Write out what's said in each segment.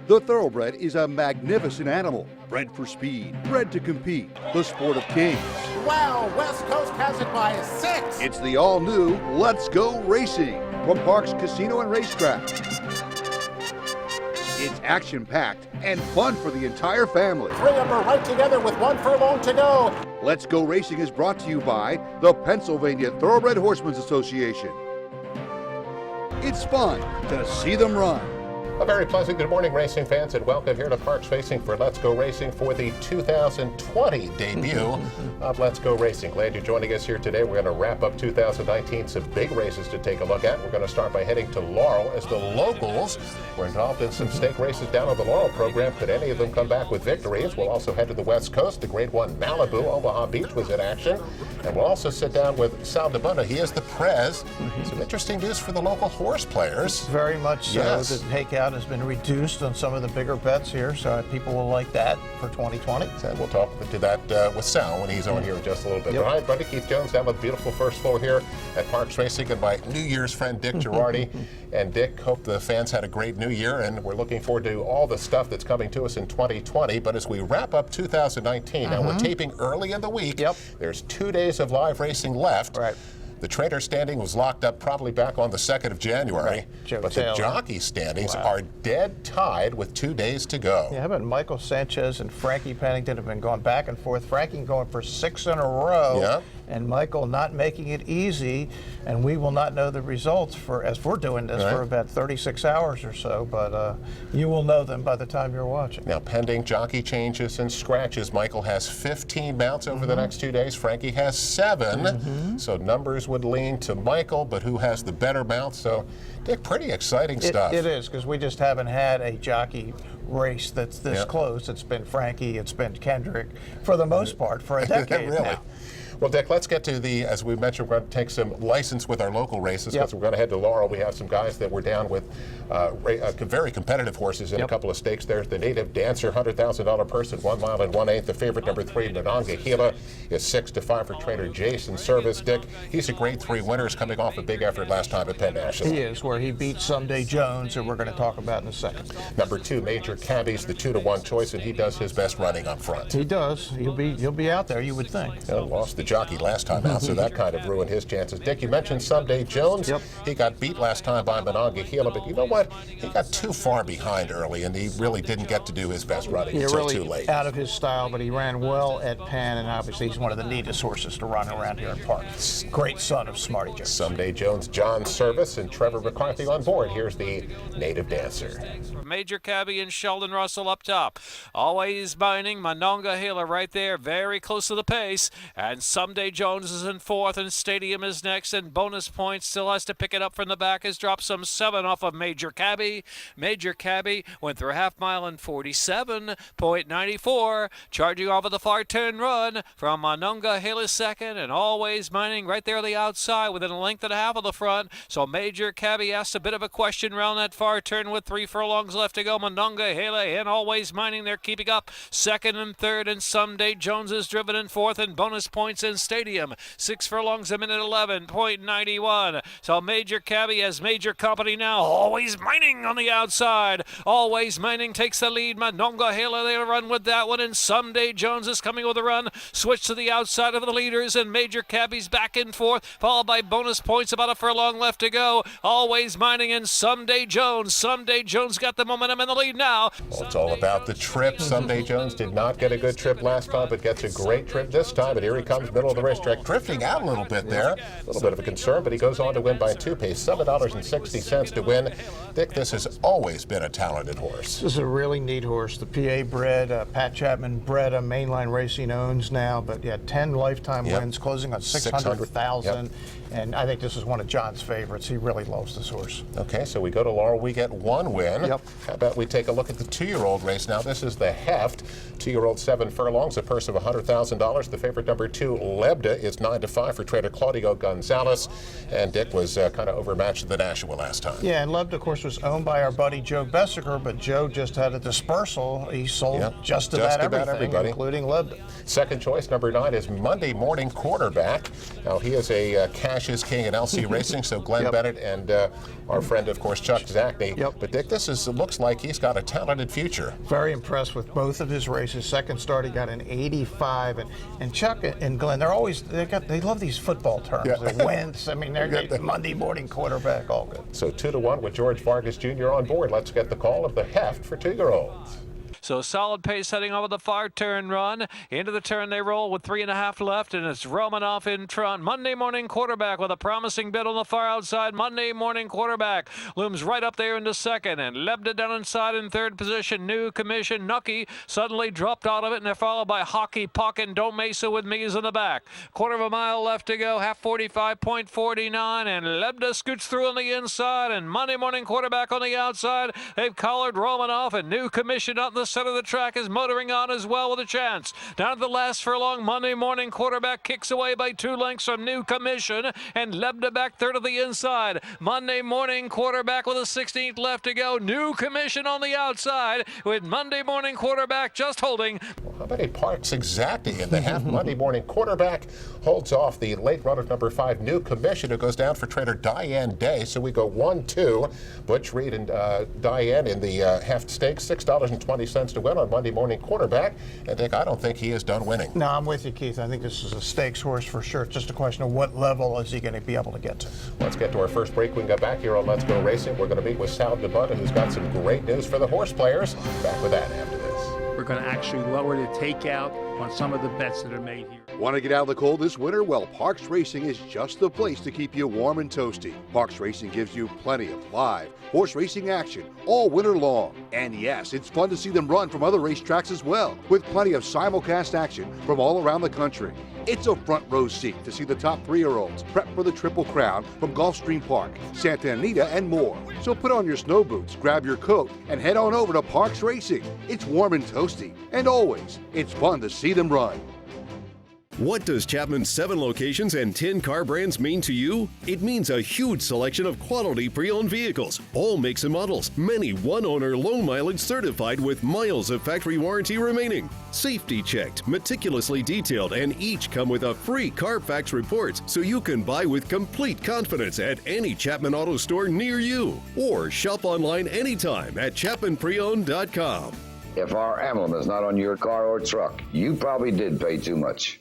The thoroughbred is a magnificent animal, bred for speed, bred to compete, the sport of kings. Wow, West Coast has it by 6. It's the all-new Let's Go Racing from Parks Casino and Racetrack. It's action-packed and fun for the entire family. 3 of them are right together with 1 furlong to go. Let's Go Racing is brought to you by the Pennsylvania Thoroughbred Horsemen's Association. It's fun to see them run. A very pleasant good morning, racing fans, and welcome here to Parks Racing for Let's Go Racing for the 2020 debut of Let's Go Racing. Glad you're joining us here today. We're going to wrap up 2019, some big races to take a look at. We're going to start by heading to Laurel as the locals were involved in some stake races down on the Laurel program. Could any of them come back with victories? We'll also head to the West Coast. The Grade 1 Malibu, Omaha Beach was in action. And we'll also sit down with Sal DeBona. He is the Prez. Some interesting news for the local horse players. Very much so. Yes. The takeout has been reduced on some of the bigger bets here, so people will like that for 2020. And we'll talk to that with Sal when he's on here in just a little bit. Yep. All right, buddy, Keith Jones down with the beautiful first floor here at Parks Racing, and my New Year's friend Dick Girardi. And Dick, hope the fans had a great New Year, and we're looking forward to all the stuff that's coming to us in 2020. But as we wrap up 2019, now we're taping early in the week. Yep. There's 2 days of live racing left. Right. The trader standing was locked up probably back on the 2nd of January. Joe But Taylor. the jockey standings are dead tied with 2 days to go. Yeah, how about Michael Sanchez and Frankie Pennington have been going back and forth. Frankie going for 6 in a row. Yeah. And Michael not making it easy, and we will not know the results as we're doing this for about 36 hours or so, but you will know them by the time you're watching. Now, pending jockey changes and scratches, Michael has 15 mounts over the next 2 days. Frankie has 7. So numbers would lean to Michael, but who has the better mount? So, Dick, pretty exciting stuff. It is, because we just haven't had a jockey race that's this close. It's been Frankie, it's been Kendrick, for the most part, for a decade Really? now. Well, Dick, let's get to the, as we mentioned, we're going to take some license with our local races because we're going to head to Laurel. We have some guys that were down with very competitive horses in a couple of stakes. There's the Native Dancer, $100,000 purse at 1 mile and 1/8. The favorite, number 3, Monongahela, is 6-5 for trainer Jason Service. Dick, he's a Grade 3 winner, is coming off a big effort last time at Penn National. He is, where he beat Someday Jones, and we're going to talk about in a second. Number 2, Major Cabby's the 2-1 choice, and he does his best running up front. He does. He'll be out there, you would think. Lost the jockey last time out, so that kind of ruined his chances. Dick, you mentioned Someday Jones. Yep. He got beat last time by Monongahela, but you know what? He got too far behind early, and he really didn't get to do his best running until too late. Out of his style, but he ran well at Penn, and obviously he's one of the neatest horses to run around here in Park. Great son of Smarty Jones. Someday Jones, John Service, and Trevor McCarthy on board. Here's the Native Dancer. Major Cabby and Sheldon Russell up top. Always binding Monongahela right there, very close to the pace. And Someday Jones is in 4th, and Stadium is next. And Bonus Points still has to pick it up from the back. Has dropped some 7 off of Major Cabby. Major Cabby went through a half mile in 47.94. Charging off of the far turn run from Monongahela second, and Always Mining right there on the outside within a length and a half of the front. So Major Cabby asked a bit of a question around that far turn with 3 furlongs left to go. Monongahela and Always Mining, they're keeping up 2nd and 3rd, and Someday Jones is driven in 4th, and Bonus Points in Stadium. 6 furlongs a minute 11.91. So Major Cabby has major company now. Always Mining on the outside. Always Mining takes the lead. Monongahela, they'll run with that one, and Someday Jones is coming with a run. Switch to the outside of the leaders, and Major Cabby's back in 4th, followed by Bonus Points, about a furlong left to go. Always Mining and Someday Jones. Someday Jones got the momentum in the lead now. Well, it's all about the trip. Someday Jones did not get a good trip last time, but gets a great trip this time, and here he comes, middle of the racetrack, drifting out a little bit there. A little bit of a concern, but he goes on to win by 2 pace, $7.60 to win. Dick, this has always been a talented horse. This is a really neat horse. The PA bred, Pat Chapman bred, Mainline Racing owns now, but 10 lifetime wins, closing on 600,000. And I think this is one of John's favorites. He really loves this horse. Okay, so we go to Laurel. We get 1 win. Yep. How about we take a look at the 2-year-old race now? This is the Heft. 2-year-old 7 furlongs, a purse of $100,000. The favorite, number 2, LeBrea, is 9-5 for trader Claudio Gonzalez. And Dick was kind of overmatched at the Nashua last time. Yeah, and LeBrea, of course, was owned by our buddy Joe Bessiger, but Joe just had a dispersal. He sold just about everything, including LeBrea. Second choice, number 9, is Monday Morning Quarterback. Now, he is a cash Cash is king at LC Racing, so Glenn Bennett and our friend, of course, Chuck Zachney. But Dick, looks like he's got a talented future. Very impressed with both of his races. Second start, he got an 85, and Chuck and Glenn, they love these football terms. They Wentz, I mean, they're Monday morning quarterback, all good. So 2-1 with George Vargas Jr. on board. Let's get the call of the heft for 2-year-olds. So solid pace heading over the far turn run. Into the turn they roll with 3.5 left, and it's Romanoff in front. Monday morning quarterback with a promising bit on the far outside. Monday morning quarterback looms right up there into second, and LeBrea down inside in third position. New commission Nucky suddenly dropped out of it, and they're followed by Hockey Puck and Don't Mesa with Me's in the back. Quarter of a mile left to go, half 45.49, and LeBrea scoots through on the inside, and Monday morning quarterback on the outside. They've collared Romanoff, and New commission up in the center of the track is motoring on as well with a chance. Down to the last furlong, Monday morning quarterback kicks away by 2 lengths from New Commission, and LeBrea back third of the inside. Monday morning quarterback with a 16th left to go. New Commission on the outside with Monday morning quarterback just holding. Well, how many parks exactly in the half? Monday morning quarterback holds off the late runner number 5, New Commission, who goes down for trainer Diane Day. So we go 1-2. Butch Reed and Diane in the half stakes, $6.20 to win on Monday morning quarterback. And Dick, I don't think he is done winning. No, I'm with you, Keith. I think this is a stakes horse for sure. It's just a question of what level is he going to be able to get to. Let's get to our first break. We can go back here on Let's Go Racing. We're going to meet with Sal DeButta, who's got some great news for the horse players. Back with that after this. We're going to actually lower the takeout on some of the bets that are made here. Want to get out of the cold this winter? Well, Parks Racing is just the place to keep you warm and toasty. Parks Racing gives you plenty of live horse racing action all winter long. And yes, it's fun to see them run from other racetracks as well, with plenty of simulcast action from all around the country. It's a front row seat to see the top 3-year-olds prep for the Triple Crown from Gulfstream Park, Santa Anita, and more. So put on your snow boots, grab your coat, and head on over to Parks Racing. It's warm and toasty, and always, it's fun to see them run. What does Chapman's 7 locations and 10 car brands mean to you? It means a huge selection of quality pre-owned vehicles, all makes and models, many one-owner low mileage certified with miles of factory warranty remaining. Safety checked, meticulously detailed, and each come with a free Carfax report so you can buy with complete confidence at any Chapman Auto store near you. Or shop online anytime at ChapmanPreowned.com. If our emblem is not on your car or truck, you probably did pay too much.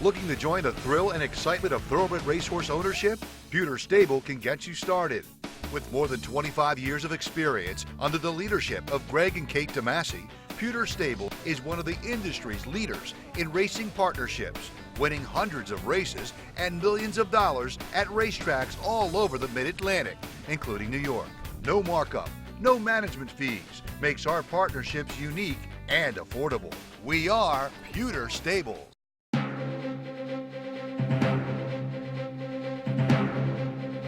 Looking to join the thrill and excitement of thoroughbred racehorse ownership? Pewter Stable can get you started. With more than 25 years of experience under the leadership of Greg and Kate DeMasi, Pewter Stable is one of the industry's leaders in racing partnerships, winning hundreds of races and millions of dollars at racetracks all over the Mid-Atlantic, including New York. No markup, no management fees makes our partnerships unique and affordable. We are Pewter Stable.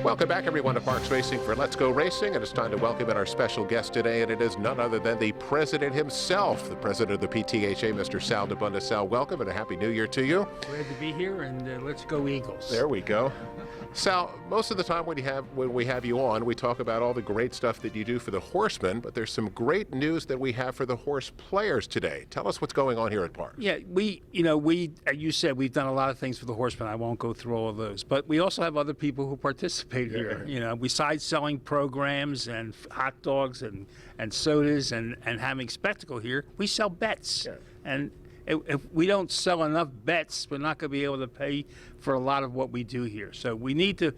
Welcome back, everyone, to Parks Racing for Let's Go Racing. And it's time to welcome in our special guest today, and it is none other than the president himself, the president of the PTHA, Mr. Sal DeButta. Sal, welcome, and a Happy New Year to you. Glad to be here, and let's go Eagles. There we go. Sal, most of the time when we have you on, we talk about all the great stuff that you do for the horsemen, but there's some great news that we have for the horse players today. Tell us what's going on here at Parks. Yeah, you said, we've done a lot of things for the horsemen. I won't go through all of those, but we also have other people who participate here. You know, besides selling programs and hot dogs and sodas and having spectacle here, we sell bets. Yeah. And if we don't sell enough bets, we're not going to be able to pay for a lot of what we do here. So we need to,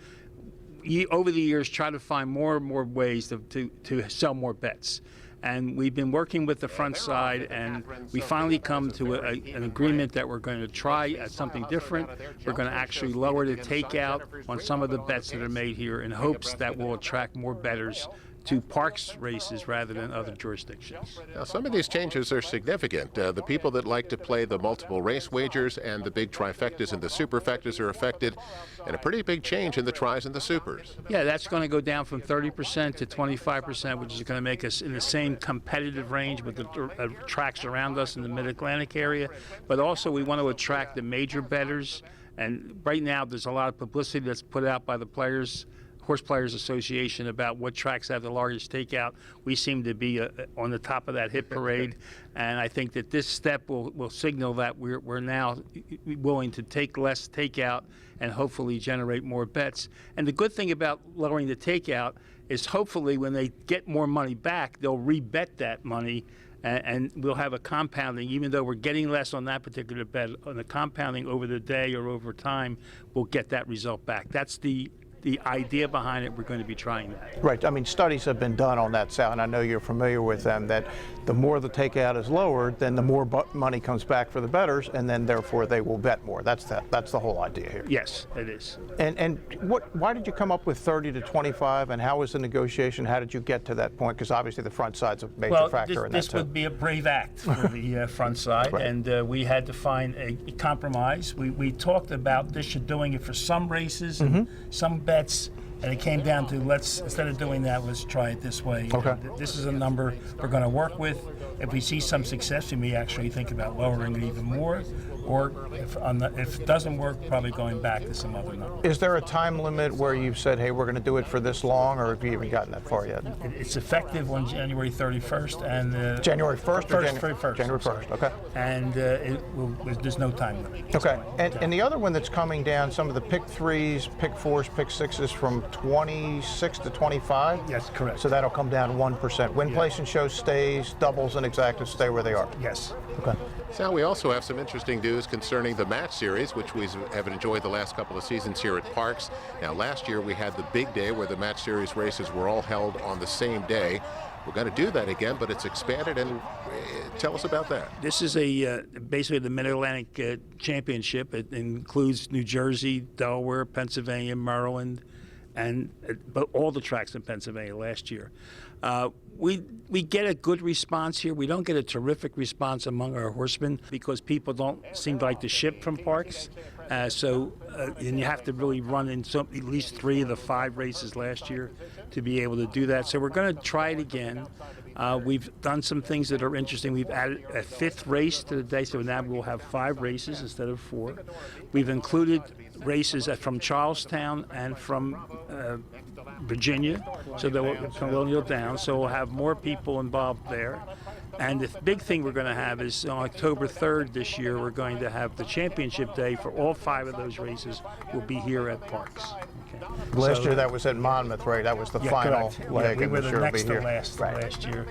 over the years, try to find more and more ways to sell more bets. And we've been working with the front side, and we finally come to an agreement that we're going to try something different. We're going to actually lower the takeout on some of the bets that are made here in hopes that will attract more bettors to Parks races rather than other jurisdictions. Now, some of these changes are significant. The people that like to play the multiple race wagers and the big trifectas and the superfectas are affected, and a pretty big change in the tries and the supers. Yeah, that's going to go down from 30% to 25%, which is going to make us in the same competitive range with the tracks around us in the Mid-Atlantic area. But also we want to attract the major bettors, and right now there's a lot of publicity that's put out by the players Horse Players Association about what tracks have the largest takeout. We seem to be on the top of that hit parade, and I think that this step will signal that we're now willing to take less takeout and hopefully generate more bets. And the good thing about lowering the takeout is hopefully when they get more money back, they'll rebet that money, and we'll have a compounding. Even though we're getting less on that particular bet, on the compounding over the day or over time, we'll get that result back. That's the idea behind it. We're going to be trying that. Right. I mean, studies have been done on that, Sal, and I know you're familiar with them, that the more the takeout is lowered, then the more money comes back for the bettors, and then therefore they will bet more. That's the whole idea here. Yes, it is. And why did you come up with 30 to 25, and how was the negotiation? How did you get to that point? Because obviously the front side's a major factor in that, this would be a brave act for the front side, Right. and we had to find a compromise. We talked about doing it for some races and some bets, and it came down to instead of doing that, let's try it this way. Okay. This is a number we're going to work with. If we see some success, we may actually think about lowering it even more, or if it doesn't work, probably going back to some other number. Is there a time limit where you've said, hey, we're going to do it for this long, or have you even gotten that far yet? It's effective on January 31st, and January 1st or January 1st. January 1st, okay. And there's no time limit. Okay, and the other one that's coming down, some of the pick 3s, pick 4s, pick 6s from 26 to 25? Yes, correct. So that'll come down 1%. Win, place, and show stays, doubles and exactas stay where they are. Yes. Okay. Sal, we also have some interesting news concerning the match series, which we have enjoyed the last couple of seasons here at Parks. Now, last year we had the big day where the match series races were all held on the same day. We're going to do that again, but it's expanded, and tell us about that. This is basically the Mid-Atlantic Championship. It includes New Jersey, Delaware, Pennsylvania, Maryland, but all the tracks in Pennsylvania last year. We get a good response here. We don't get a terrific response among our horsemen because people don't seem to like to ship from Parks. And you have to really run in at least 3 of the 5 races last year to be able to do that. So we're going to try it again. We've done some things that are interesting. We've added a 5th race to the day, so now we'll have 5 races instead of 4. We've included races from Charlestown and from Virginia, so that will Colonial down. So we'll have more people involved there. And the big thing we're going to have is on October 3rd this year, we're going to have the championship day for all 5 of those races will be here at Parks. Okay. Last year that was at Monmouth, right? That was the final leg, we and were this the year will be next to here. last year,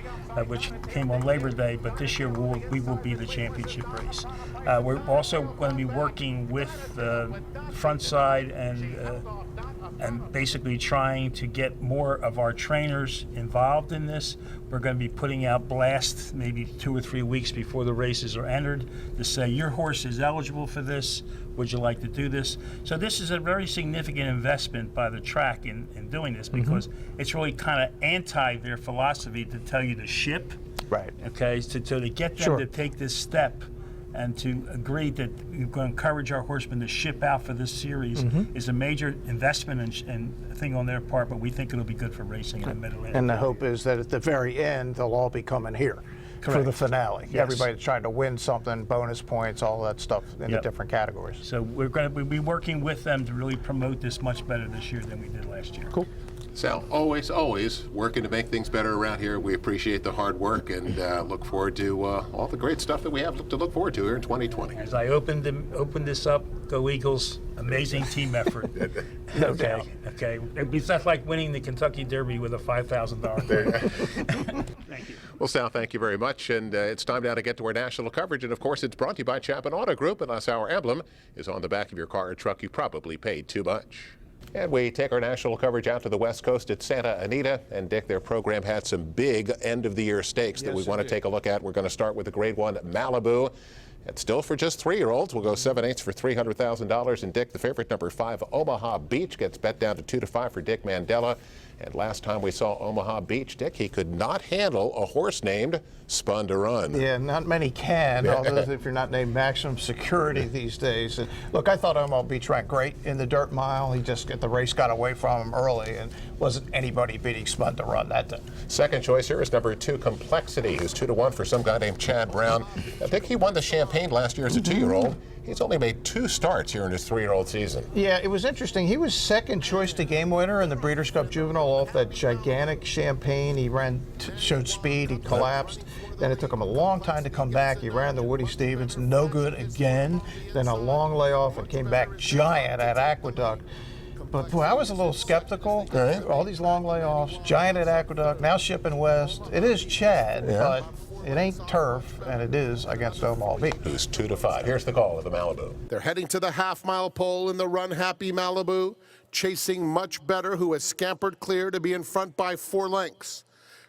which came on Labor Day, but this year we will be the championship race. We're also going to be working with the front side and basically trying to get more of our trainers involved in this. We're going to be putting out blasts maybe 2 or 3 weeks before the races are entered to say your horse is eligible for this. Would you like to do this? So this is a very significant investment by the track in doing this because it's really kind of anti their philosophy to tell you to ship. Right. Okay, so to get them to take this step and to agree that we're going to encourage our horsemen to ship out for this series is a major investment and thing on their part, but we think it'll be good for racing in the Mid-Atlantic. And the hope is that at the very end, they'll all be coming here for the finale. Yes. Everybody's trying to win something, bonus points, all that stuff in the different categories. So we're going to be working with them to really promote this much better this year than we did last year. Cool. Sal, always working to make things better around here. We appreciate the hard work and look forward to all the great stuff that we have to look forward to here in 2020. As I open this up, go Eagles! Amazing team effort. No doubt. Okay. It's not like winning the Kentucky Derby with a $5,000. Thank you. Well, Sal, thank you very much. And it's time now to get to our national coverage. And, of course, it's brought to you by Chapman Auto Group. Unless our emblem is on the back of your car or truck, you probably paid too much. And we take our national coverage out to the West Coast at Santa Anita. And, Dick, their program had some big end-of-the-year stakes that we want to take a look at. We're going to start with the Grade 1 Malibu. It's still for just 3-year-olds. We'll go 7/8 for $300,000. And, Dick, the favorite number 5, Omaha Beach, gets bet down to 2-5 for Dick Mandela. And last time we saw Omaha Beach, Dick, he could not handle a horse named Spun to Run. Yeah, not many can, although if you're not named maximum security these days. And look, I thought Omaha Beach ran great in the dirt mile. The race got away from him early and wasn't anybody beating Spun to Run that day. Second choice here is number 2, Complexity, who's 2-1 for some guy named Chad Brown. I think he won the Champagne last year as a 2-year-old. He's only made 2 starts here in his 3-year-old season. Yeah, it was interesting. He was second choice to game winner in the Breeders' Cup Juvenile off that gigantic Champagne. He showed speed, he collapsed. Then it took him a long time to come back. He ran the Woody Stevens, no good again. Then a long layoff and came back giant at Aqueduct. But boy, I was a little skeptical. Right. All these long layoffs, giant at Aqueduct, now shipping west. It is Chad, but it ain't turf, and it is against Omaha Beach. Who's 2-5. Here's the call of the Malibu. They're heading to the half-mile pole in the Run Happy Malibu, chasing Much Better, who has scampered clear to be in front by 4 lengths.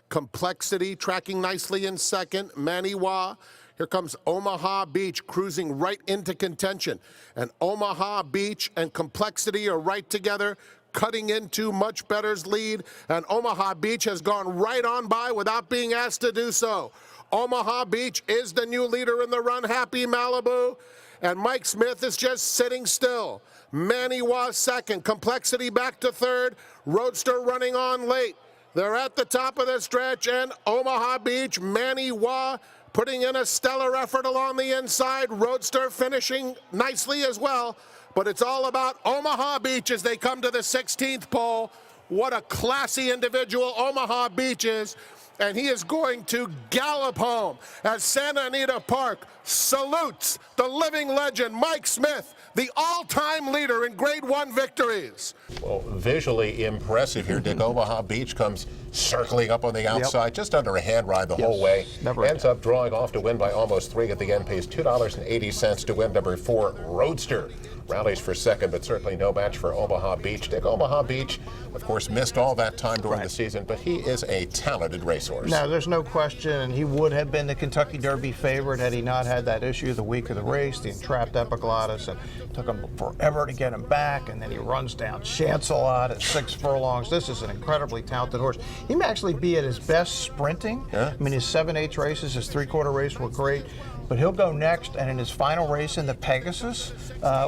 Complexity tracking nicely in second. Maniwa. Here comes Omaha Beach cruising right into contention. And Omaha Beach and Complexity are right together, cutting into Much Better's lead. And Omaha Beach has gone right on by without being asked to do so. Omaha Beach is the new leader in the Run Happy Malibu. And Mike Smith is just sitting still. Maniwa second. Complexity back to third. Roadster running on late. They're at the top of the stretch, and Omaha Beach, Maniwa putting in a stellar effort along the inside. Roadster finishing nicely as well, but it's all about Omaha Beach as they come to the 16th pole. What a classy individual Omaha Beach is, and he is going to gallop home as Santa Anita Park salutes the living legend, Mike Smith, the all-time leader in Grade 1 victories. Well, visually impressive here, Dick. Omaha Beach comes circling up on the outside, just under a hand ride the whole way. Ends up drawing off to win by almost 3 at the end, pays $2.80 to win. Number 4, Roadster. Rallies for second, but certainly no match for Omaha Beach. Dick, Omaha Beach, of course, missed all that time during the season, but he is a talented racehorse. No, there's no question, and he would have been the Kentucky Derby favorite had he not had that issue the week of the race, the entrapped epiglottis, and it took him forever to get him back, and then he runs down Chancelot at 6 furlongs. This is an incredibly talented horse. He may actually be at his best sprinting. I mean, his 7/8 races, his 3/4 race were great. But he'll go next, and in his final race in the Pegasus,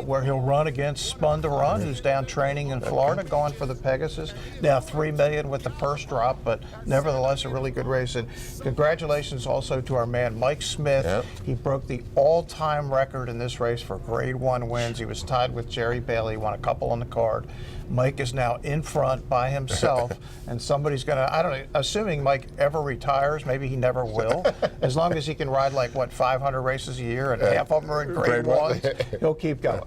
where he'll run against Spun to Run, who's down training in Florida, going for the Pegasus. Now $3 million with the purse drop, but nevertheless a really good race. And congratulations also to our man Mike Smith. He broke the all-time record in this race for Grade 1 wins. He was tied with Jerry Bailey, won a couple on the card. Mike is now in front by himself, and somebody's going to, I don't know, assuming Mike ever retires, maybe he never will, as long as he can ride like, what, 500 races a year, and half of them are in Grade 1, he'll keep going.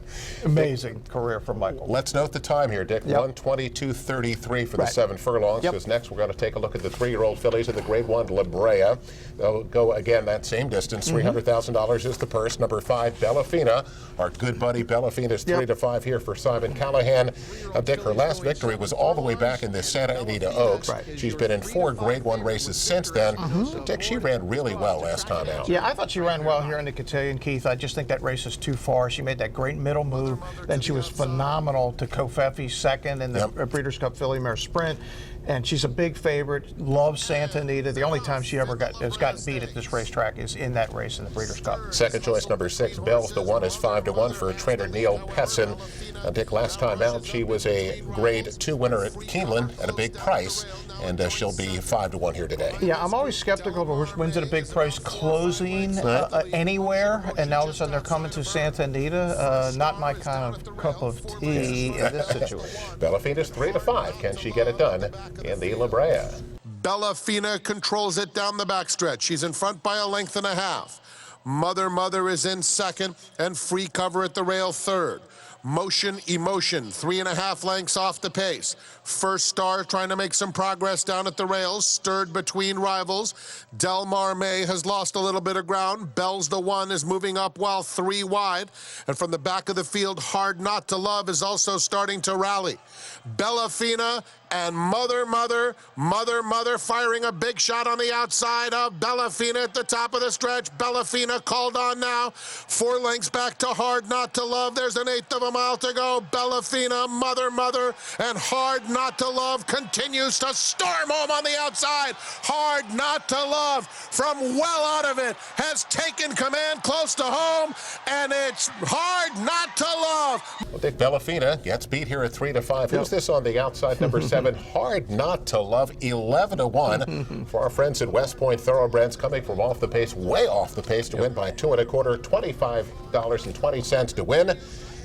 Amazing career for Michael. Let's note the time here, Dick. 1:22:33 for the 7 furlongs, because next we're going to take a look at the 3-year-old fillies of the Grade 1 LaBrea. They'll go again that same distance. $300,000 is the purse. Number 5, Bellafina. Our good buddy Bellafina is 3-5 here for Simon Callahan. Dick, her last victory was all the way back in the Santa Anita Oaks. She's been in 4 Grade 1 races since then. But Dick, she ran really well last time out. Yeah, I thought she ran well here in the Cotillion, Keith. I just think that race is too far. She made that great middle move. Then she was phenomenal to Kofefi second in the Breeders' Cup Filly Mare Sprint. And she's a big favorite, loves Santa Anita. The only time she ever has gotten beat at this racetrack is in that race in the Breeders' Cup. Second choice, number 6, Bells the One, is 5-1 for trainer Neil Pessin. Dick, last time out, she was a Grade 2 winner at Keeneland at a big price, and she'll be 5-1 here today. Yeah, I'm always skeptical of a horse wins at a big price closing anywhere, and now all of a sudden they're coming to Santa Anita. Not my kind of cup of tea in this situation. Bellafina's 3-5. Can she get it done in the LaBrea? Bellafina controls it down the backstretch. She's in front by 1.5 lengths. Mother is in second, and Free Cover at the rail third. Motion Emotion, 3.5 lengths off the pace. First Star trying to make some progress down at the rails, stirred between rivals. Delmar May has lost a little bit of ground. Bells the One is moving up while 3 wide. And from the back of the field, Hard Not to Love is also starting to rally. Bellafina and Mother firing a big shot on the outside of Bellafina at the top of the stretch. Bellafina called on now. 4 lengths back to Hard Not to Love. There's 1/8 of a mile to go. Bellafina, Mother, and Hard Not to Love continues to storm home on the outside. Hard Not to Love from well out of it has taken command close to home, and it's Hard Not to Love. Well, Dick, Bellafina gets beat here at 3-5. Who's this on the outside, number 7? 7. Hard not to love 11-1 for our friends at West Point Thoroughbreds, coming from off the pace, way off the pace to win by 2 1/4, $25.20 to win.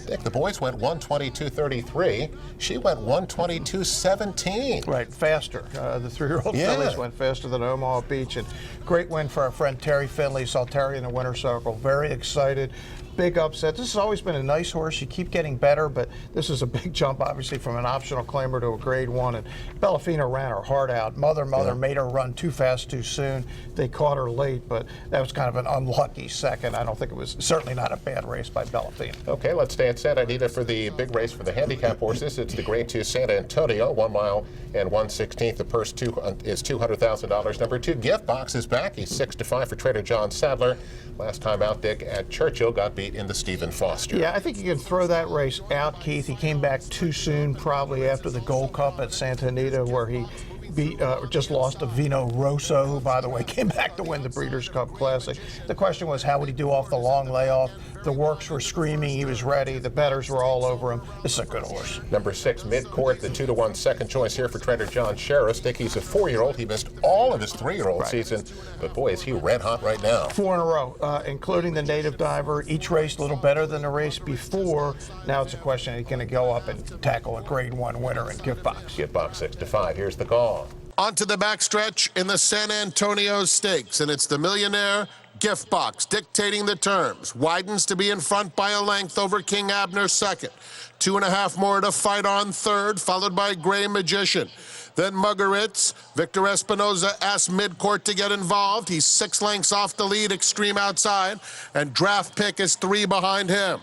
Dick, the boys went 122.33. She went 122.17. Right, faster. The 3-year-old fillies went faster than Omaha Beach. And great win for our friend Terry Finley. Saw Terry in the winner's circle. Very excited. Big upset. This has always been a nice horse. You keep getting better, but this is a big jump, obviously, from an optional claimer to a grade 1. And Bellafina ran her heart out. Mother made her run too fast too soon. They caught her late, but that was kind of an unlucky second. I don't think it was, certainly not a bad race by Bellafina. Okay, let's stay at Santa Anita for the big race for the handicap horses. It's the grade 2 San Antonio, 1 mile and 1/16. The purse is $200,000. Number 2, Gift Box is back. He's 6-5 for Trader John Sadler. Last time out, Dick, at Churchill, got beat in the Stephen Foster. Yeah, I think you can throw that race out, Keith. He came back too soon, probably after the Gold Cup at Santa Anita, where he just lost to Vino Rosso, who, by the way, came back to win the Breeders' Cup Classic. The question was, how would he do off the long layoff? The works were screaming he was ready. The bettors were all over him. This is a good horse. Number 6, Midcourt, the 2-1 second choice here for Trader John Sheriff. Dick, he's a 4-year-old. He missed all of his 3-year-old season, but boy, is he red hot right now. 4 in a row, including the Native Diver. Each race a little better than the race before. Now it's a question, he's going to go up and tackle a grade 1 winner in Gift Box. Gift Box 6-5. Here's the call. Onto the backstretch in the San Antonio Stakes, and it's the millionaire Gift Box dictating the terms. Widens to be in front by a length over King Abner second. 2.5 more to fight on third, followed by Gray Magician. Then Muggeritz. Victor Espinoza asks Midcourt to get involved. He's 6 lengths off the lead, extreme outside, and Draft Pick is 3 behind him.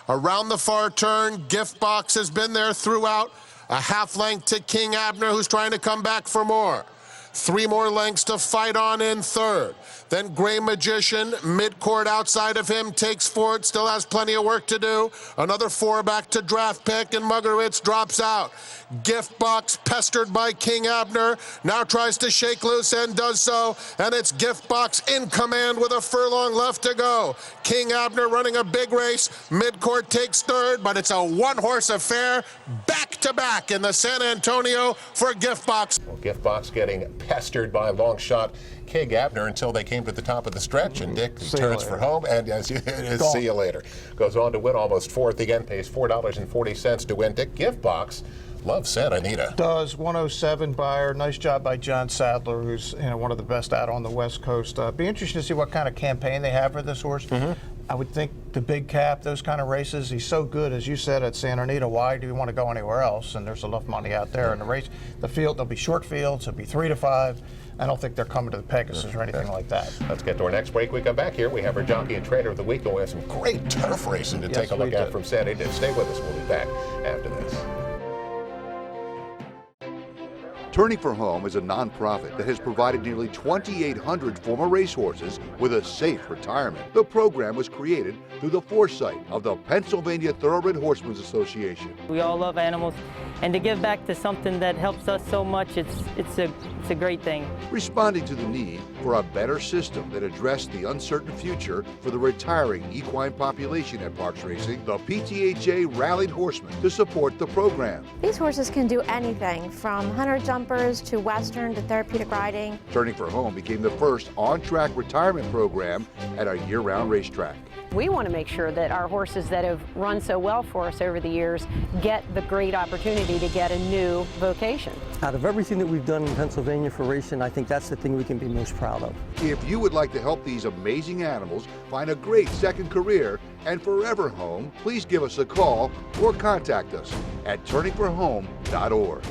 Around the far turn, Gift Box has been there throughout. A half length to King Abner, who's trying to come back for more. 3 more lengths to fight on in third. Then Gray Magician, Midcourt outside of him, takes forward, still has plenty of work to do. Another 4 back to Draft Pick, and Muggeritz drops out. Gift Box, pestered by King Abner, now tries to shake loose and does so, and it's Gift Box in command with a furlong left to go. King Abner running a big race. Midcourt takes third, but it's a 1-horse affair, back-to-back in the San Antonio for Gift Box. Well, Gift Box getting pestered by long shot King Abner until they came to the top of the stretch, and Dick returns for home, and see you later. Goes on to win almost 4th again, pays $4.40 to win. Dick, Gift Box loves Santa Anita. Does. 107 buyer. Nice job by John Sadler, who's one of the best out on the West Coast. Be interesting to see what kind of campaign they have for this horse. I would think the big cap, those kind of races, he's so good, as you said, at Santa Anita. Why do you want to go anywhere else? And there's enough money out there in the race. The field, there'll be short fields. It'll be 3 to 5. I don't think they're coming to the Pegasus or anything like that. Let's get to our next break. We come back here. We have our jockey and trainer of the week, and we have some great turf racing to take a look at from Santa Anita. Stay with us. We'll be back after this. Turning for Home is a nonprofit that has provided nearly 2,800 former racehorses with a safe retirement. The program was created through the foresight of the Pennsylvania Thoroughbred Horsemen's Association. We all love animals, and to give back to something that helps us so much, it's a great thing. Responding to the need for a better system that addressed the uncertain future for the retiring equine population at Parks Racing, the PTHA rallied horsemen to support the program. These horses can do anything from hunter jumpers to western to therapeutic riding. Turning for Home became the first on-track retirement program at a year-round racetrack. We want to make sure that our horses that have run so well for us over the years get the great opportunity to get a new vocation. Out of everything that we've done in Pennsylvania for racing, I think that's the thing we can be most proud of. If you would like to help these amazing animals find a great second career and forever home, please give us a call or contact us at turningforhome.org.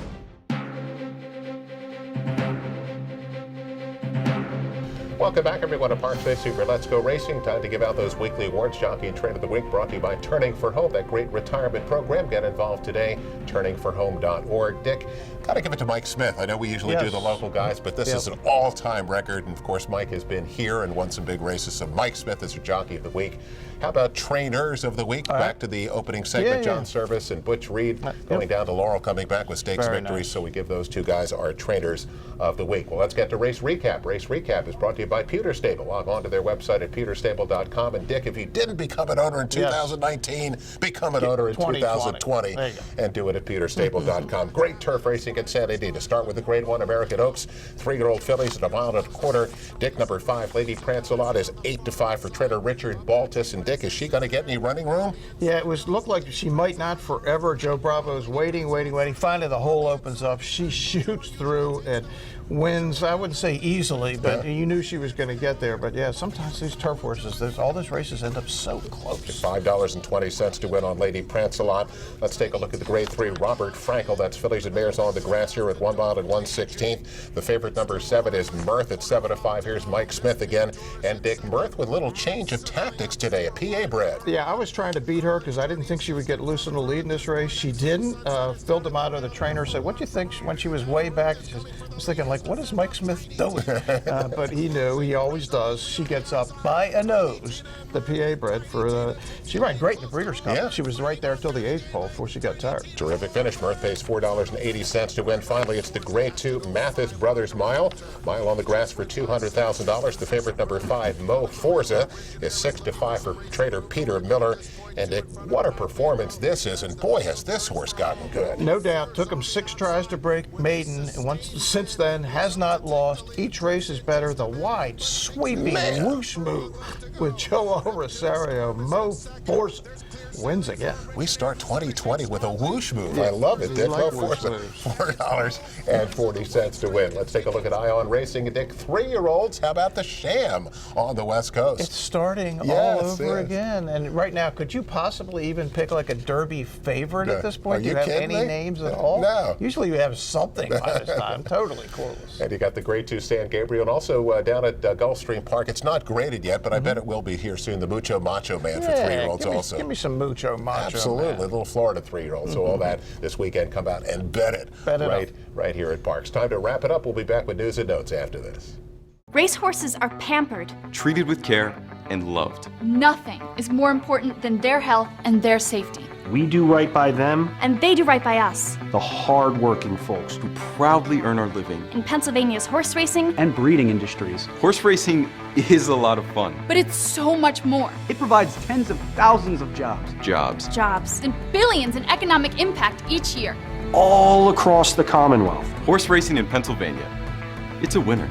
Welcome back, everyone, to Parks Racing for Let's Go Racing. Time to give out those weekly awards. Jockey and Trainer of the Week brought to you by Turning for Home, that great retirement program. Get involved today, turningforhome.org. Dick, got to give it to Mike Smith. I know we usually do the local guys, but this is an all-time record. And, of course, Mike has been here and won some big races. So Mike Smith is your Jockey of the Week. How about Trainers of the Week? Back to the opening segment. John Service and Butch Reed going down to Laurel, coming back with stakes victories. Nice. So we give those two guys our Trainers of the Week. Well, let's get to Race Recap. Race Recap is brought to you by by Pewter Stable. Log on to their website at pewterstable.com. And Dick, if you didn't become an owner in 2019, become an owner in 2020 and do it at pewterstable.com. Great turf racing at Santa Anita. Start with the Grade 1 American Oaks. 3-year-old fillies at a mile and a quarter. Dick, number 5, Lady Prancelot, is 8-5 for trainer Richard Baltus. And Dick, is she going to get any running room? Yeah, it looked like she might not forever. Joe Bravo's waiting. Finally, the hole opens up. She shoots through and wins. I wouldn't say easily, but you knew she was going to get there. But yeah, sometimes these turf horses, all these races end up so close. $5.20 to win on Lady Prancelot. Let's take a look at the Grade 3 Robert Frankel. That's fillies and mares on the grass here at 1 mile and 1/16. The favorite, number 7, is Mirth at 7-5. Here's Mike Smith again. And Dick, Mirth with a little change of tactics today, a PA bred. Yeah, I was trying to beat her because I didn't think she would get loose in the lead in this race. She didn't. Phil D'Amato, the trainer, said, "What do you think?" When she was way back, I was thinking, what is Mike Smith doing? But he knew. He always does. She gets up by a nose, the PA bred. She ran great in the Breeders' Cup. Yeah. She was right there till the 8th pole before she got tired. Terrific finish. Mirth pays $4.80 to win. Finally, it's the Grade 2 Mathis Brothers Mile. Mile on the grass for $200,000. The favorite, number 5, Mo Forza, is 6-5 for trader Peter Miller. And Dick, what a performance this is. And boy, has this horse gotten good. No doubt. Took him 6 tries to break maiden. And since then, has not lost. Each race is better. The wide, sweeping whoosh move with Joe Rosario. Mo Forza wins again. We start 2020 with a whoosh move. I love it. Dick, Mo Forza, $4.40 to win. Let's take a look at Ion Racing. Dick, 3-year-olds. How about the Sham on the West Coast? It's starting all over again. And right now, could you possibly even pick like a Derby favorite at this point? Do you have any names at all? No. Usually you have something by this time. Totally clueless. And you got the Grade 2 San Gabriel, and also down at Gulfstream Park. It's not graded yet, but I bet it will be here soon. The Mucho Macho Man for 3-year-olds also. Give me some Mucho Macho Absolutely. Man. Little Florida 3-year-old. So all that this weekend, come out and bet it right here at Parks. Time to wrap it up. We'll be back with news and notes after this. Racehorses are pampered, treated with care, and loved. Nothing is more important than their health and their safety. We do right by them, and they do right by us. The hard-working folks who proudly earn our living in Pennsylvania's horse racing and breeding industries. Horse racing is a lot of fun. But it's so much more. It provides tens of thousands of jobs. Jobs, and billions in economic impact each year. All across the Commonwealth. Horse racing in Pennsylvania. It's a winner.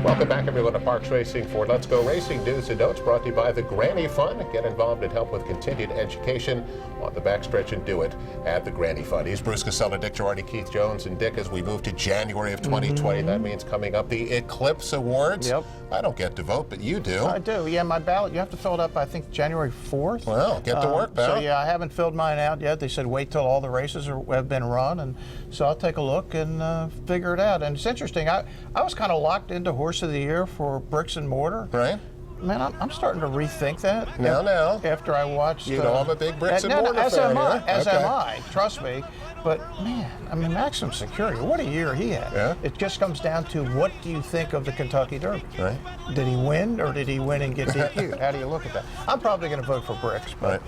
Welcome back, everyone, to Parks Racing for Let's Go Racing News and Notes, brought to you by the Granny Fund. Get involved and help with continued education on the backstretch and do it at the Granny Fund. He's Bruce Casella, Dick Girardi, Keith Jones, and Dick, as we move to January of 2020, that means coming up the Eclipse Awards. Yep. I don't get to vote, but you do. I do. Yeah, my ballot, you have to fill it up, I think, January 4th. Well, get to work, pal. So, yeah, I haven't filled mine out yet. They said wait till all the races have been run, and so I'll take a look and figure it out. And it's interesting. I was kind of locked into Horse of the Year for bricks and mortar. Right. Man, I'm starting to rethink that. Now. After I watched... You know I'm a big bricks and mortar fan. As am I. Trust me. But, man, I mean, Maximum Security, what a year he had. Yeah. It just comes down to what do you think of the Kentucky Derby? Right. Did he win, or did he win and get DQ'd? How do you look at that? I'm probably going to vote for bricks, but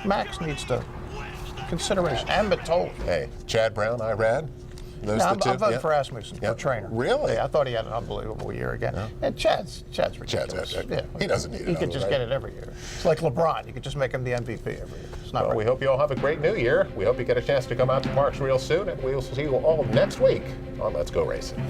Max needs to consideration. And been told. Hey, Chad Brown, Irad. I'm voting for Asmussen, for trainer. Really? Yeah, I thought he had an unbelievable year again. Yeah. And Chad's ridiculous. He doesn't need it. He could just get it every year. It's like LeBron. You could just make him the MVP every year. It's not right. We hope you all have a great new year. We hope you get a chance to come out to Parks real soon, and we'll see you all next week on Let's Go Racing.